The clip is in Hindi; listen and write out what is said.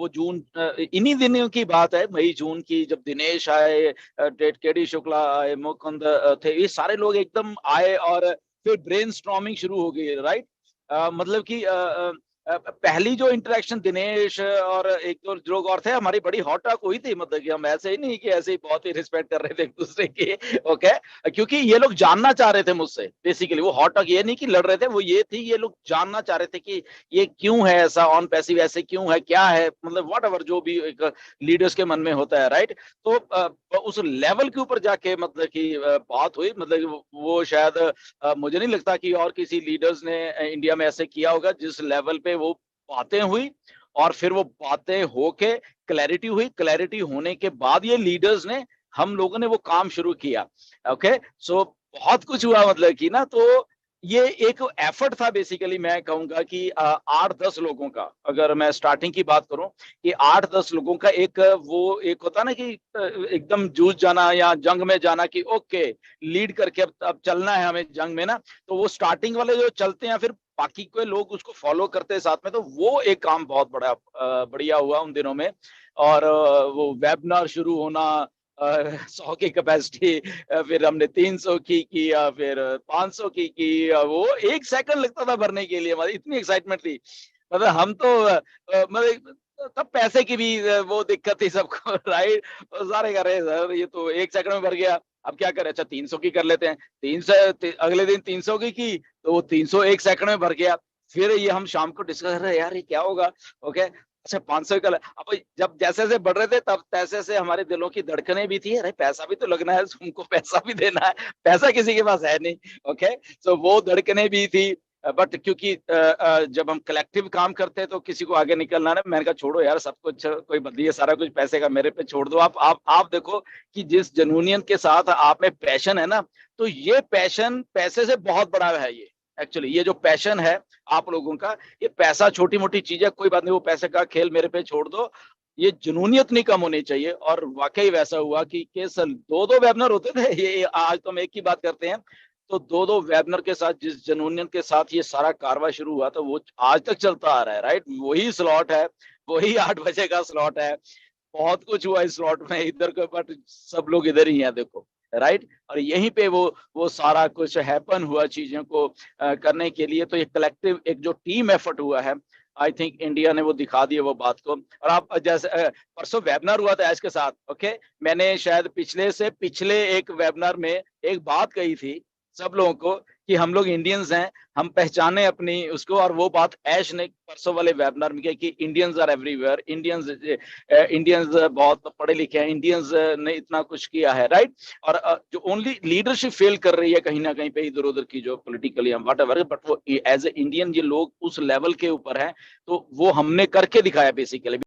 वो जून इन्हीं दिनों की बात है, मई जून की, जब दिनेश आए, केडी शुक्ला आए, मुकुंद थे, ये सारे लोग एकदम आए और फिर ब्रेनस्टॉर्मिंग शुरू हो गई, राइट। मतलब कि पहली जो इंटरेक्शन दिनेश और एक दो लोग और थे, हमारी बड़ी हॉट टॉक हुई थी, मतलब कि हम ऐसे ही नहीं कि ऐसे ही बहुत ही रिस्पेक्ट कर रहे थे एक दूसरे की, ओके। क्योंकि ये लोग जानना चाह रहे थे मुझसे, बेसिकली वो हॉट टॉक ये नहीं कि लड़ रहे थे, वो ये थी, ये लोग जानना चाह रहे थे कि ये क्यों है ऐसा, ऑन पैसिव ऐसे क्यों है, क्या है, मतलब व्हाट एवर जो भी एक लीडर्स के मन में होता है, राइट। तो उस लेवल के ऊपर जाके मतलब कि बात हुई, मतलब वो शायद मुझे नहीं लगता कि और किसी लीडर्स ने इंडिया में ऐसे किया होगा जिस लेवल पे वो बातें हुई, और फिर वो बातें होके क्लैरिटी हुई, क्लैरिटी होने के बाद ये लीडर्स ने, हम लोगों ने वो काम शुरू किया, ओके। सो बहुत कुछ हुआ, मतलब कि ना, तो ये एक एफर्ट था बेसिकली, मैं कहूंगा कि 8-10 लोगों का, अगर मैं स्टार्टिंग की बात करूं, कि 8-10 लोगों का एक वो एक होता ना कि एकदम जूझ जाना या जंग में जाना, कि ओके लीड करके अब चलना है हमें जंग में ना, तो वो स्टार्टिंग वाले जो चलते हैं, फिर बाकी के लोग उसको फॉलो करते हैं साथ में, तो वो एक काम बहुत बड़ा बढ़िया हुआ उन दिनों में। और वो वेबिनार शुरू होना, 100 की कैपेसिटी, फिर हमने 300 की किया, फिर 500 की, वो 1 सेकंड लगता था भरने के लिए, हमारी इतनी एक्साइटमेंट थी। मतलब हम तो मतलब तब पैसे की भी वो दिक्कत थी सबको, राइट। सारे कर रहे सर ये तो 1 सेकंड में भर गया, अब क्या करें, अच्छा 300 की कर लेते हैं, 300, अगले दिन 300 की, तो वो 300 1 सेकंड में भर गया। फिर ये हम शाम को डिस्कस कर रहे हैं, यार ये क्या होगा, ओके, अच्छा 500 का। अब जब जैसे जैसे बढ़ रहे थे, तब तैसे तैसे हमारे दिलों की धड़कनें भी थी, अरे पैसा भी तो लगना है, तुमको पैसा भी देना है, पैसा किसी के पास है नहीं, ओके। सो वो धड़कनें भी थी। बट क्योंकि जब हम कलेक्टिव काम करते हैं तो किसी को आगे निकलना ना, मैंने कहा छोड़ो यार, सब कुछ कोई बदली है, सारा कुछ पैसे का मेरे पे छोड़ दो। आप देखो कि जिस जनूनियत के साथ आप में पैशन है ना, तो ये पैशन पैसे से बहुत बड़ा है। ये एक्चुअली ये जो पैशन है आप लोगों का, ये पैसा छोटी मोटी चीज है, कोई बात नहीं, वो पैसे का खेल मेरे पे छोड़ दो, ये जुनूनियत नहीं कम होनी चाहिए। और वाकई वैसा हुआ कि केवल 2-2 वेबिनार होते थे, ये आज तो हम एक की बात करते हैं, तो 2-2 वेबिनार के साथ जिस जुनूनियत के साथ ये सारा कारवा शुरू हुआ, तो वो आज तक चलता आ रहा है, राइट। वही स्लॉट है, वही 8 बजे का स्लॉट है, बहुत कुछ हुआ इस स्लॉट में इधर का, बट सब लोग इधर ही हैं, देखो, राइट। और यहीं पे वो सारा कुछ हैपन हुआ चीजों को करने के लिए। तो ये कलेक्टिव एक जो टीम एफर्ट हुआ है, आई थिंक इंडिया ने वो दिखा दिया वो बात को। और आप जैसे परसों वेबिनार हुआ था ऐश के साथ, ओके, मैंने शायद पिछले से पिछले एक वेबिनार में एक बात कही थी सब लोगों को, कि हम लोग इंडियंस हैं, हम पहचाने अपनी उसको। और वो बात ऐश ने परसों वाले वेबिनार में की कि Indians are everywhere, Indians Indians बहुत पढ़े लिखे हैं, इंडियंस ने इतना कुछ किया है, राइट। और जो ओनली लीडरशिप फेल कर रही है कहीं ना कहीं पे इधर उधर की, जो पोलिटिकली व्हाट एवर, बट वो एज ए इंडियन ये लोग उस लेवल के ऊपर है, तो वो हमने करके दिखाया बेसिकली।